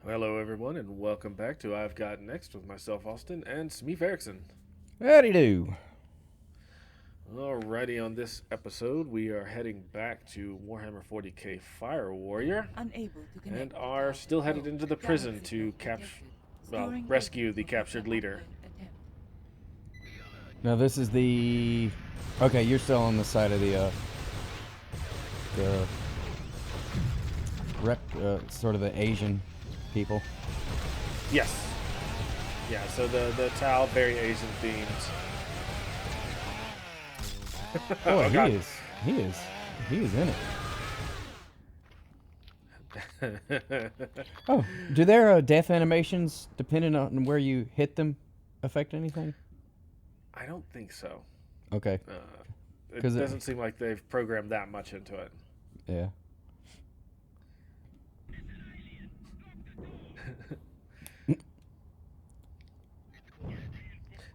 Hello, everyone, and welcome back to I've Got Next with myself, Austin, and Smeef Erickson. Howdy do. Alrighty, on this episode, we are heading back to Warhammer 40k Fire Warrior Unable to and connect. are still headed into the prison Galaxy to code detected. Storing rescue data the for captured future leader. upload attempt. Now this is the. Okay, you're still on the side of the sort of the Asian people. Yes. Yeah, so the Tau, very Asian themed. Boy, God. he is in it. Oh, do their death animations, depending on where you hit them, affect anything? I don't think so. Okay, It 'Cause doesn't seem like they've programmed that much into it. yeah.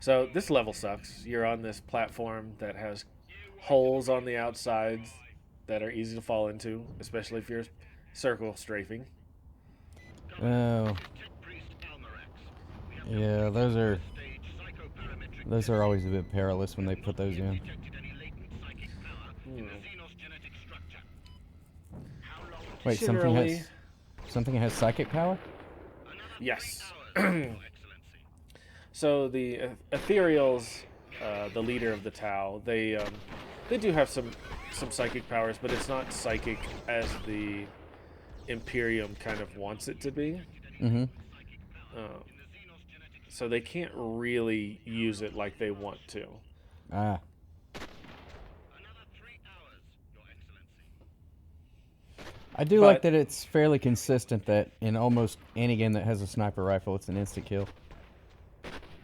So this level sucks. You're on this platform that has holes on the outsides that are easy to fall into, especially if you're circle strafing. Oh, yeah. Those are always a bit perilous when they put those in. Hmm. Wait, Generally, something has psychic power? yes. So the Ethereals, the leader of the Tau, they do have some psychic powers, but it's not psychic as the Imperium kind of wants it to be. Mm-hmm. Um, so they can't really use it like they want to. Ah. I do like But that it's fairly consistent that in almost any game that has a sniper rifle, it's an instant kill.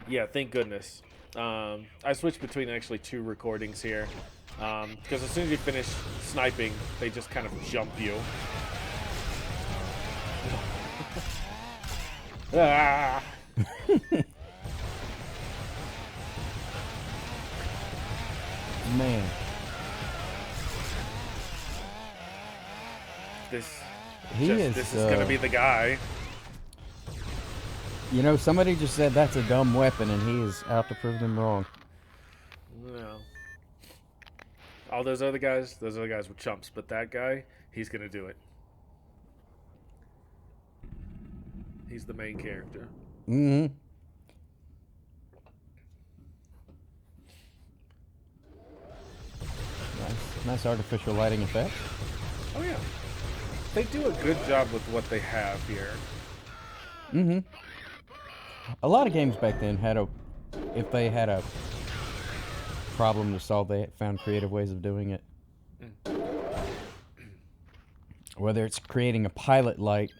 yeah, thank goodness. I switched between actually two recordings here because as soon as you finish sniping, they just kind of jump you. Ah! Man, This he is. this is gonna be the guy. You know, somebody just said that's a dumb weapon, and he is out to prove them wrong. No. All those other guys were chumps, but that guy, he's gonna do it. He's the main character. Mm-hmm. Nice artificial lighting effect. Oh yeah, they do a good job with what they have here. Mm-hmm. A lot of games back then if they had a problem to solve, they found creative ways of doing it. Whether it's creating a pilot light,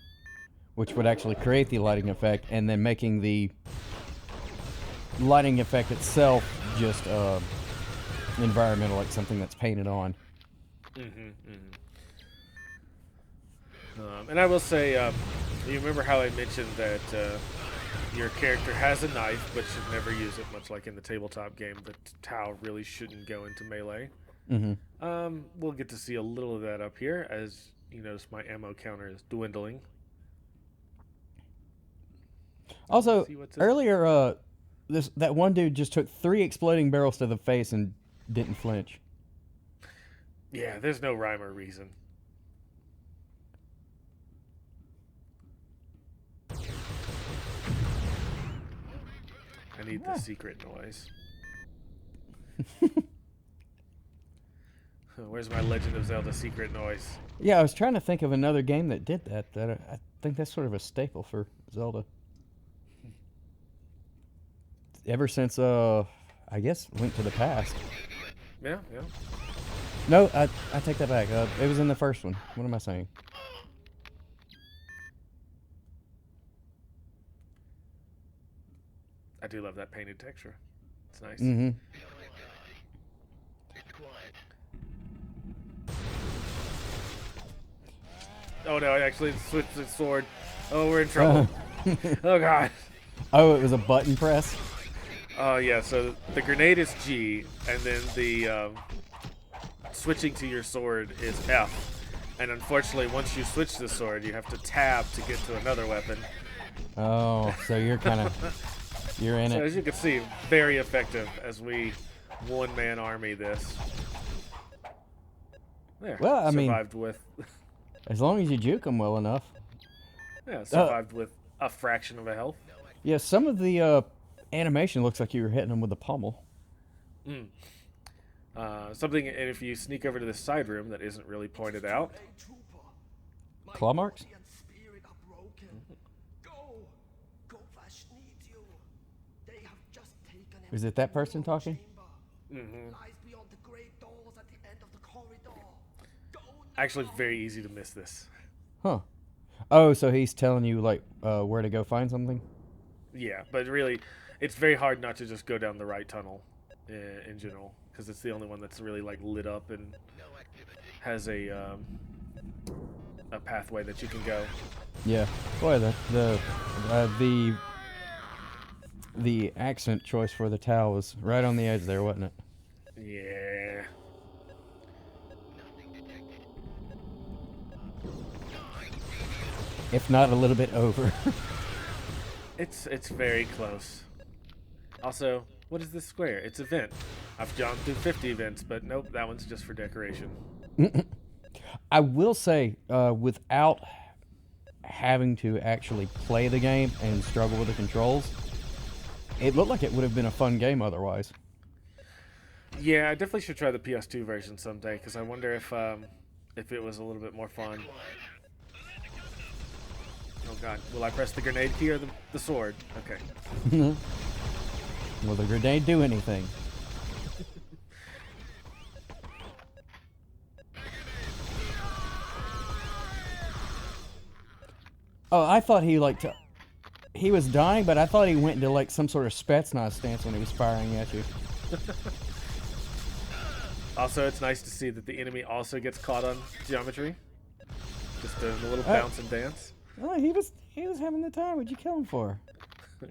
which would actually create the lighting effect, and then making the lighting effect itself just environmental, like something that's painted on. And I will say, you remember how I mentioned that your character has a knife but should never use it, much like in the tabletop game. The Tau really shouldn't go into melee. Mm-hmm. We'll get to see a little of that up here as you notice my ammo counter is dwindling. Also, See what's in- earlier, that one dude just took 3 exploding barrels to the face and didn't flinch. Yeah, there's no rhyme or reason. I need the secret noise. Where's my Legend of Zelda secret noise? Yeah, I was trying to think of another game that did that. I think that's sort of a staple for Zelda. Ever since, I guess, Link to the Past. Yeah, yeah. No, I take that back. It was in the first one. What am I saying? I do love that painted texture. It's nice. Mm-hmm. Oh no, I actually switched the sword. Oh, we're in trouble. Oh god. Oh, it was a button press? Oh yeah, so the grenade is G, and then the switching to your sword is F. And unfortunately, once you switch the sword, you have to tab to get to another weapon. Oh, so you're kind of you're in So it. as you can see, very effective as we one-man army this. There, Well, I mean, survived with as long as you juke them well enough. survived with a fraction of a health. Yeah, some of the animation looks like you were hitting them with a pommel. Something, and if you sneak over to this side room that isn't really pointed out, Claw marks? Is it that person talking? actually very easy to miss this. Huh. Oh, so he's telling you like where to go find something? Yeah, but really, it's very hard not to just go down the right tunnel in general, because it's the only one that's really like lit up and has a pathway that you can go. Yeah. Boy, the accent choice for the towel was right on the edge there, wasn't it? Yeah. If not a little bit over. It's very close. Also, what is this square? It's a vent. I've gone through 50 vents, but nope, that one's just for decoration. I will say, without having to actually play the game and struggle with the controls, it looked like it would have been a fun game otherwise. Yeah, I definitely should try the PS2 version someday, because I wonder if it was a little bit more fun. Oh god, will I press the grenade key or the sword? Okay. Will the grenade do anything? Oh, I thought he he was dying, but I thought he went into like some sort of Spetsnaz stance when he was firing at you. Also, it's nice to see that the enemy also gets caught on geometry. Just a little bounce and dance. Oh, he was having the time. What'd you kill him for?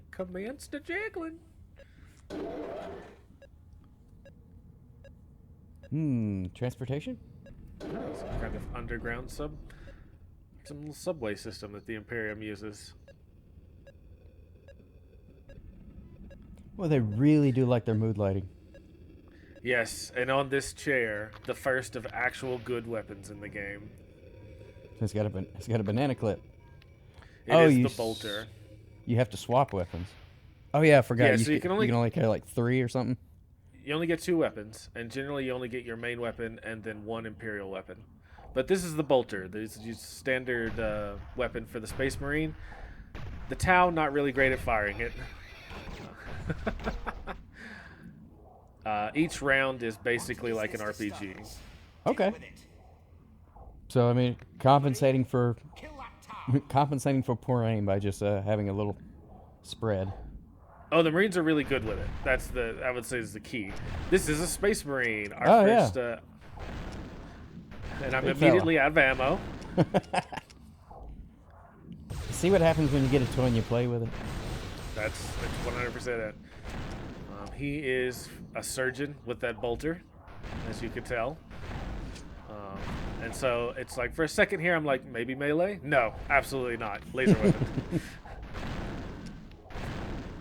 Commence the jiggling. Transportation? Oh, some kind of underground some little subway system that the Imperium uses. Well, they really do like their mood lighting. Yes, and on this chair, the first of actual good weapons in the game. It's got a banana clip. It is the bolter. You have to swap weapons. Oh yeah, I forgot. Yeah, so you can only carry like 3 or something. You only get 2 weapons, and generally you only get your main weapon and then 1 Imperial weapon. But this is the bolter. This is standard weapon for the Space Marine. The Tau, not really great at firing it. Each round is basically like an RPG. Okay. So I mean, compensating for poor aim by just having a little spread. Oh, the Marines are really good with it. That's I would say is the key. This is a Space Marine. Our first. Yeah. And I'm Big immediately out of ammo. See what happens when you get a toy and you play with it. That's 100% it. He is a surgeon with that bolter, as you could tell. And so it's like, for a second here, I'm like, maybe melee? No, absolutely not. Laser weapon.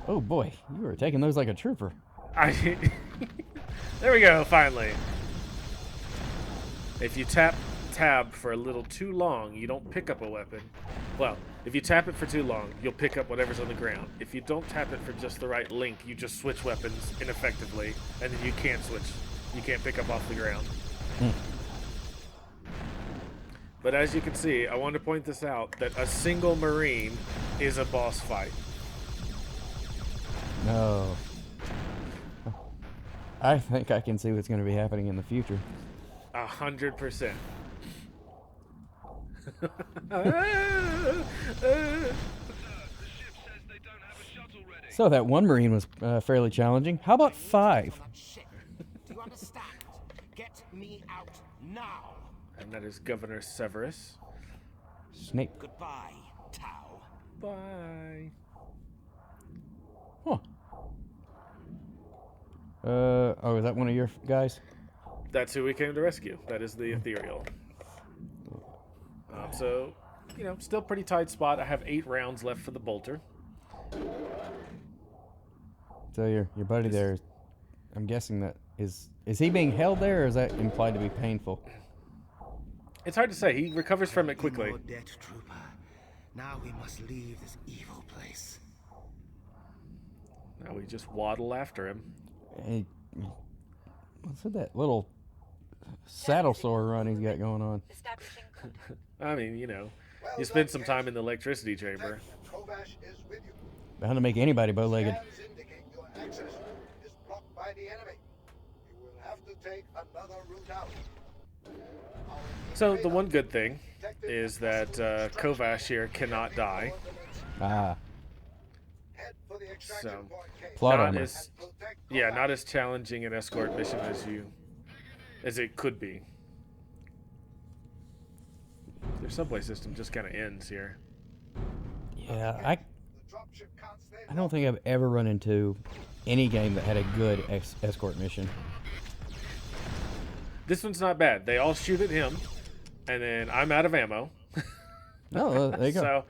Oh boy, you were taking those like a trooper. There we go, finally. If you tap tab for a little too long, you don't pick up a weapon. Well, if you tap it for too long, you'll pick up whatever's on the ground. If you don't tap it for just the right length, you just switch weapons ineffectively, and then you can't switch. You can't pick up off the ground. But as you can see, I want to point this out, that a single Marine is a boss fight. No. I think I can see what's going to be happening in the future. 100%. So that one Marine was fairly challenging. How about 5? Do you understand? Get me out now. And that is Governor Severus. Snape. Goodbye, Tau. Bye. Huh. Oh, is that one of your guys? That's who we came to rescue. That is the Ethereal. So, you know, still pretty tight spot. I have 8 rounds left for the bolter. So your buddy there, I'm guessing that is he being held there, or is that implied to be painful? It's hard to say. He recovers from it quickly. More debt, trooper. Now we must leave this evil place. Now we just waddle after him. Hey, what's with that little saddle sore run he's got going on? Establishing contact. I mean, you know, you spend some time in the electricity chamber. Kovash is with you. Bound to make anybody bow-legged. Scans indicate your access is blocked by the enemy. You will have to take another route out. So the one good thing is that Kovash here cannot die. Ah, Head for the extraction So, point, Kate. plot not armor. as not as challenging an escort mission as it could be. Their subway system just kind of ends here. Yeah, The dropship can't stay I don't think I've ever run into any game that had a good escort mission. This one's not bad. They all shoot at him, and then I'm out of ammo. Oh, there you go. So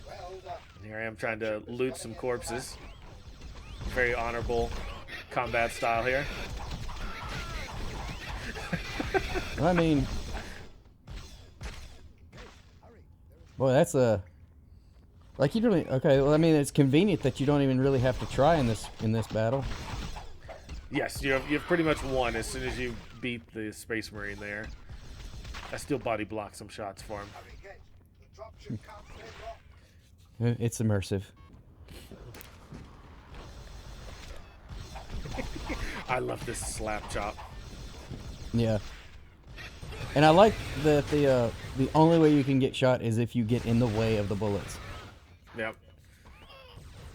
well done. here I am trying to loot some corpses. Very honorable combat style here. Well, I mean, boy, that's a like you don't. Okay, well, I mean, it's convenient that you don't even really have to try in this battle. Yes, you've pretty much won as soon as you beat the Space Marine there. I still body block some shots for him. Harry Kate, the dropship can't stay blocked. It's immersive. I love this slap chop. Yeah. And I like that the only way you can get shot is if you get in the way of the bullets. Yep.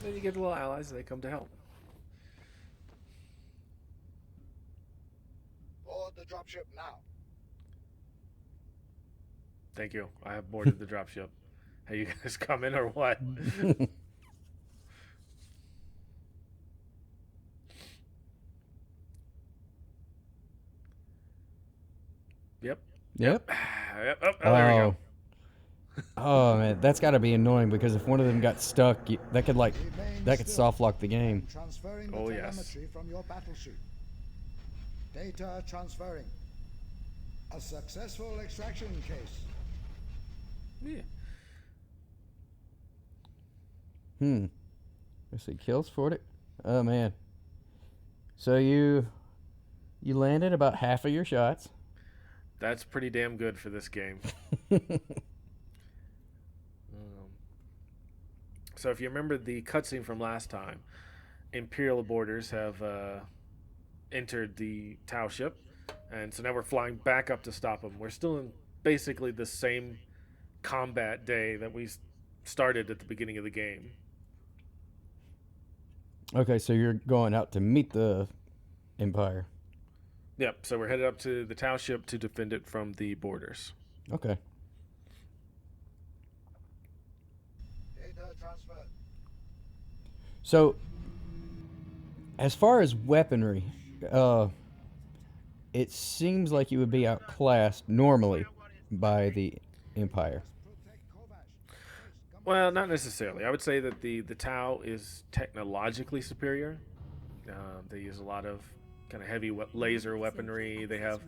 Then you get the little allies, they come to help. Board the dropship now. Thank you. I have boarded the dropship. Hey, you guys coming or what? Yep. Yep. Yep. Oh, there we go. Oh man, that's got to be annoying because if one of them got stuck, that could soft lock the game. Transferring the Oh, yes. telemetry from your battleship. Data transferring. A successful extraction case. Yeah. Let's see, kills 40. Oh man. So you landed about half of your shots. That's pretty damn good for this game. So if you remember the cutscene from last time, Imperial boarders have entered the Tau ship, and so now we're flying back up to stop them. We're still in basically the same combat day that we started at the beginning of the game. Okay, so you're going out to meet the Empire. Yep, so we're headed up to the Tau ship to defend it from the boarders. Okay. Data transferred. So, as far as weaponry, it seems like you would be outclassed normally by the Empire. Protect Kovash. Well, not necessarily. I would say that the Tau is technologically superior. They use a lot of kind of heavy laser weaponry. They have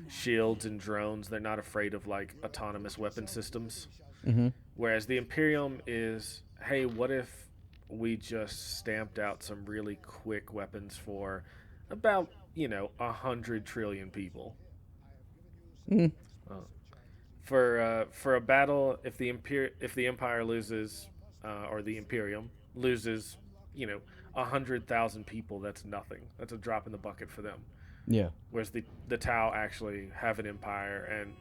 shields and drones. They're not afraid of like autonomous weapon systems. Mm-hmm. Whereas the Imperium is, hey, what if we just stamped out some really quick weapons for about 100 trillion people? Mm. For a battle, if the Empire loses, or the Imperium loses, 100,000 people, that's nothing. That's a drop in the bucket for them. Yeah. Whereas the Tau actually have an empire, and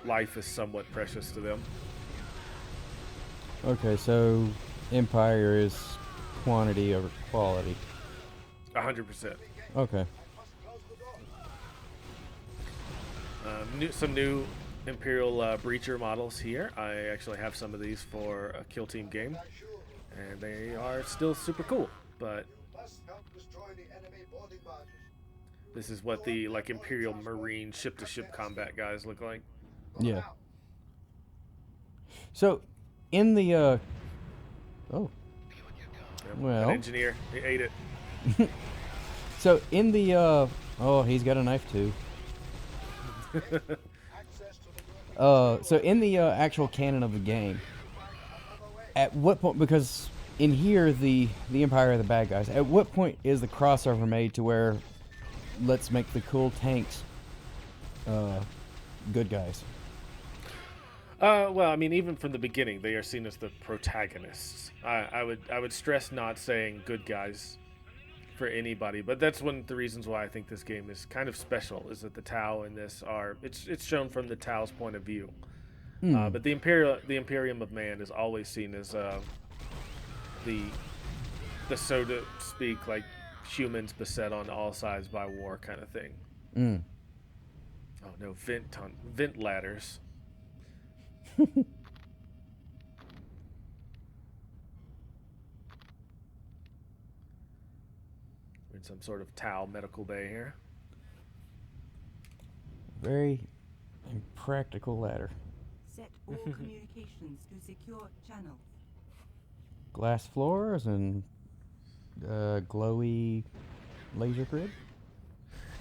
life is somewhat precious to them. Okay, so Empire is quantity over quality. 100%. Okay. Some new Imperial breacher models here. I actually have some of these for a kill team game, and they are still super cool. But Must help destroy the enemy boarding barges. this is what the Imperial Marine ship-to-ship combat guys look like. Yeah. So, in the oh, Yep, well. an engineer, he ate it. So in the oh, he's got a knife too. Access to the world So in the actual canon of the game, at what point? Because in here, the Empire are the bad guys. At what point is the crossover made to where let's make the cool tanks good guys? Well, I mean, even from the beginning, they are seen as the protagonists. I would stress not saying good guys for anybody, but that's one of the reasons why I think this game is kind of special. Is that the Tau in this are it's shown from the Tau's point of view, but the Imperium of Man is always seen as the so to speak like humans beset on all sides by war kind of thing. Oh no, vent ladders. We're in some sort of Tau medical bay here. Very impractical ladder. Set all communications to secure channels. Glass floors and glowy laser grid.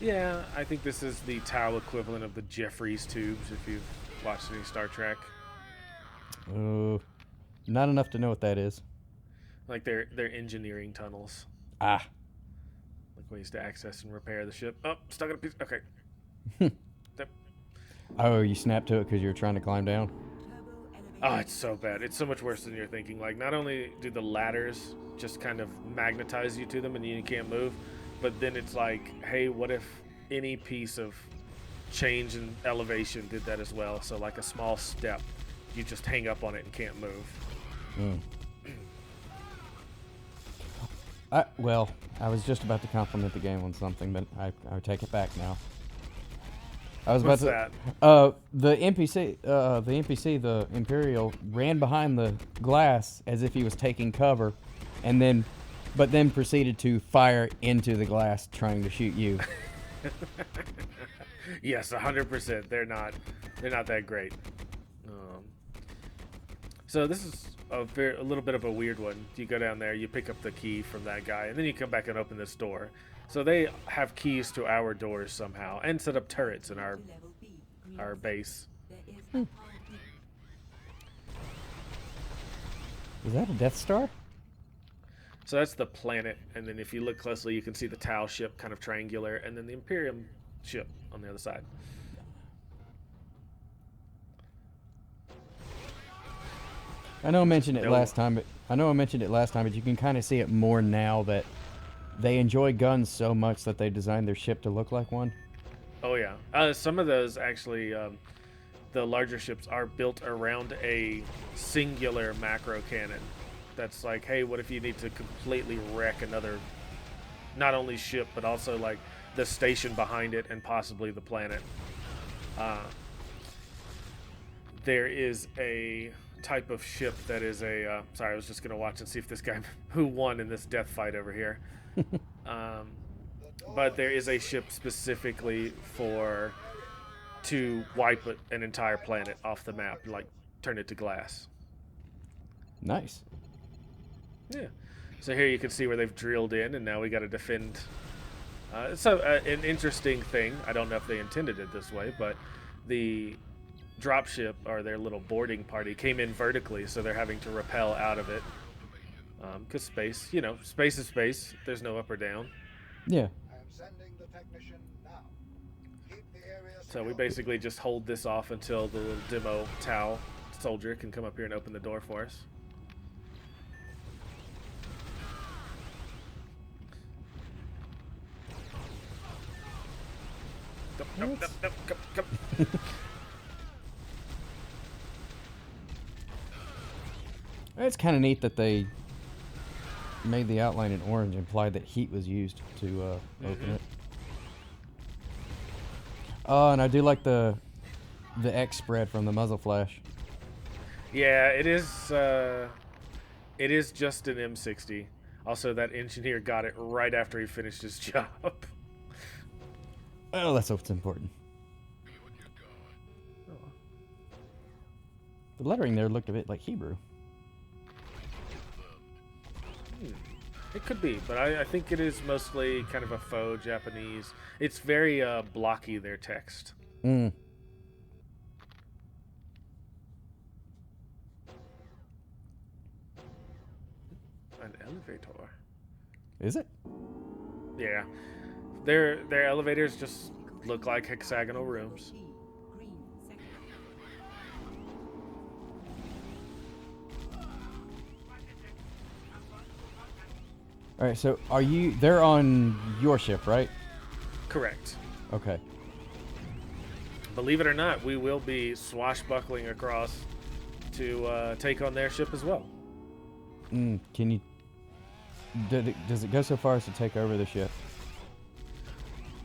Yeah, I think this is the Tau equivalent of the Jeffries tubes if you've watched any Star Trek. Not enough to know what that is. Like they're engineering tunnels. Ah. Like ways to access and repair the ship. Oh, stuck in a piece. Okay. Yep. Oh, you snapped to it because you were trying to climb down? Oh, it's so bad. It's so much worse than you're thinking. Like, not only do the ladders just kind of magnetize you to them and you can't move, but then it's like, hey, what if any piece of change in elevation did that as well? So, like a small step, you just hang up on it and can't move. Well, I was just about to compliment the game on something, but I take it back now. I was What's about that? to. The NPC, the Imperial, ran behind the glass as if he was taking cover, but then proceeded to fire into the glass, trying to shoot you. Yes, 100%. They're not that great. So this is a little bit of a weird one. You go down there, you pick up the key from that guy, and then you come back and open this door. So they have keys to our doors somehow, and set up turrets in our base. Is that a Death Star? So that's the planet, and then if you look closely, you can see the Tau ship kind of triangular, and then the Imperium ship on the other side. I know I mentioned it last time, but you can kind of see it more now that they enjoy guns so much that they designed their ship to look like one. Oh yeah, some of those actually, the larger ships are built around a singular macro cannon. That's like, hey, what if you need to completely wreck another, not only ship but also like the station behind it and possibly the planet. There is a type of ship that is a sorry, I was just gonna watch and see if this guy who won in this death fight over here. But there is a ship specifically to wipe an entire planet off the map, like turn it to glass. Nice. Yeah. So here you can see where they've drilled in, and now we got to defend. An interesting thing. I don't know if they intended it this way, but the dropship or their little boarding party came in vertically, so they're having to rappel out of it. Because space, space is space. There's no up or down. Yeah. I am sending the technician now. Keep the area So we secure. basically just hold this off until the little demo Tau soldier can come up here and open the door for us. Come. It's kind of neat that they made the outline in orange, implied that heat was used to open it. Oh, and I do like the X spread from the muzzle flash. Yeah, it is. It is just an M60. Also, that engineer got it right after he finished his job. Oh, that's what's important. The lettering there looked a bit like Hebrew. It could be, but I think it is mostly kind of a faux Japanese. It's very blocky, their text. Mm. An elevator. Is it? Yeah. Their elevators just look like hexagonal rooms. Green sector. All right. So are you? They're on your ship, right? Correct. Okay. Believe it or not, we will be swashbuckling across to take on their ship as well. Can you? Does it go so far as to take over the ship?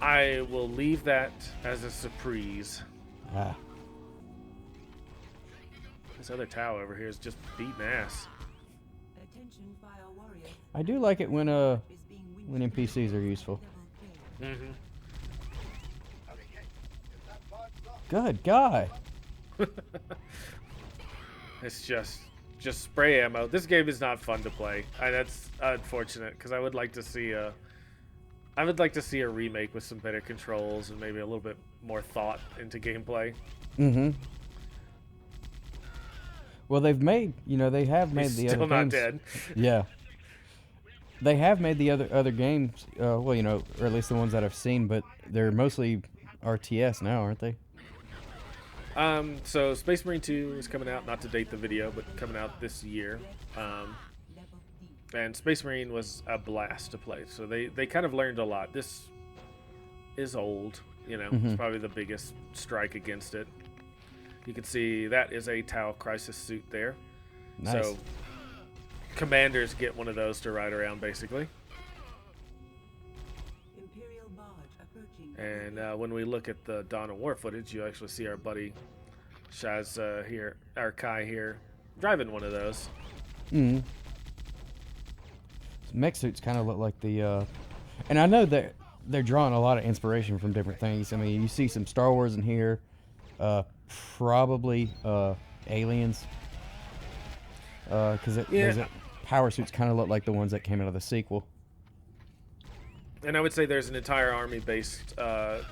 I will leave that as a surprise. Ah. This other Tau over here is just beating ass. Attention fire warrior. I do like it when Is being when NPCs are useful. level clear. Good God. It's just spray ammo. This game is not fun to play. That's unfortunate because I would like to see a remake with some better controls and maybe a little bit more thought into gameplay. Mm-hmm. Well, they have made He's the still other not games. dead. Yeah. They have made the other games, well, or at least the ones that I've seen, but they're mostly RTS now, aren't they? So Space Marine 2 is coming out, not to date the video, but coming out this year. Level D. And Space Marine was a blast to play. So they kind of learned a lot. This is old, It's probably the biggest strike against it. You can see that is a Tau Crisis suit there. Nice. So commanders get one of those to ride around, basically. Imperial barge approaching. And when we look at the Dawn of War footage, you actually see our buddy Shaz here, our Kai here, driving one of those. Mm. Mech suits kind of look like the, and I know that they're drawing a lot of inspiration from different things. I mean, you see some Star Wars in here, probably aliens, because power suits kind of look like the ones that came out of the sequel. And I would say there's an entire army based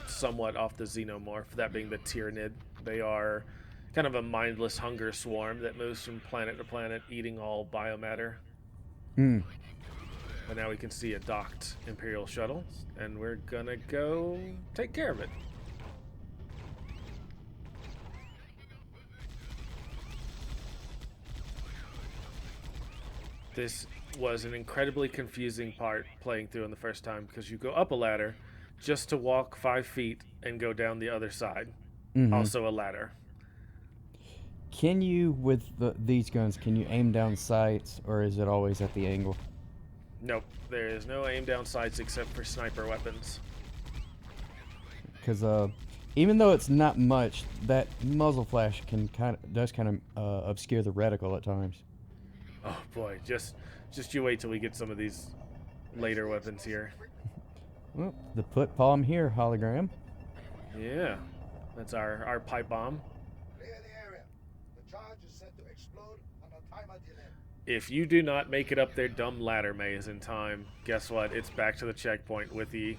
somewhat off the Xenomorph, that being the Tyranid. They are kind of a mindless hunger swarm that moves from planet to planet, eating all biomatter. Hmm. But now we can see a docked Imperial shuttle, and we're gonna go take care of it. This was an incredibly confusing part playing through in the first time because you go up a ladder just to walk 5 feet and go down the other side. Mhm. Also a ladder. Can you, with these guns, can you aim down sights, or is it always at the angle? Nope, there is no aim down sights except for sniper weapons. Because even though it's not much, that muzzle flash does kind of obscure the reticle at times. Oh boy, just you wait till we get some of these later weapons here. Well, the put palm here hologram. Yeah, that's our pipe bomb. Clear the area. The charge is set to explode on a timer delay. If you do not make it up their dumb ladder maze in time, guess what? It's back to the checkpoint with the...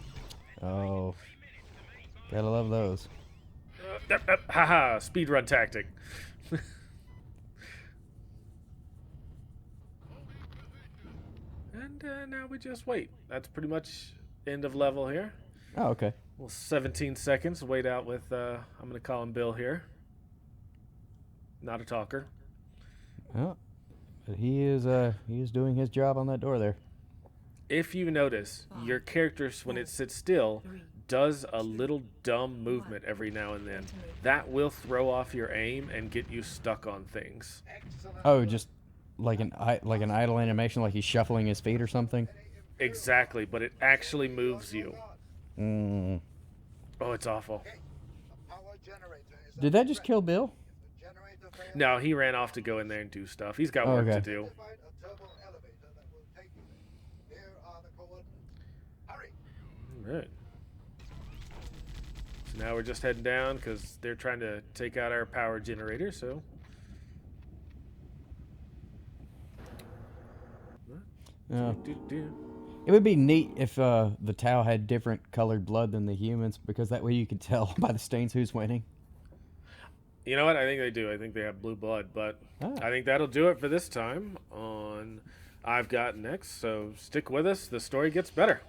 Oh, gotta love those. Haha, speedrun tactic. And now we just wait. That's pretty much end of level here. Oh, okay. Well, 17 seconds. Wait out with, I'm going to call him Bill here. Not a talker. Well, but he is doing his job on that door there. If you notice, your character, when it sits still, does a little dumb movement every now and then. That will throw off your aim and get you stuck on things. Oh, just like an idle animation, like he's shuffling his feet or something. Exactly, but it actually moves you. Mm. Oh, it's awful. The power generator is Did that just kill Bill? the generator fails. No, he ran off to go in there and do stuff. He's got Oh, work okay. to do. Identified a turbo elevator that will take you there. Here are the coordinates. Hurry! All right. So now we're just heading down because they're trying to take out our power generator, so Do-do-do. It would be neat if the Tau had different colored blood than the humans, because that way you could tell by the stains who's winning. You know what? I think they do. I think they have blue blood, but Ah. I think that'll do it for this time on I've Got Next. So stick with us. The story gets better.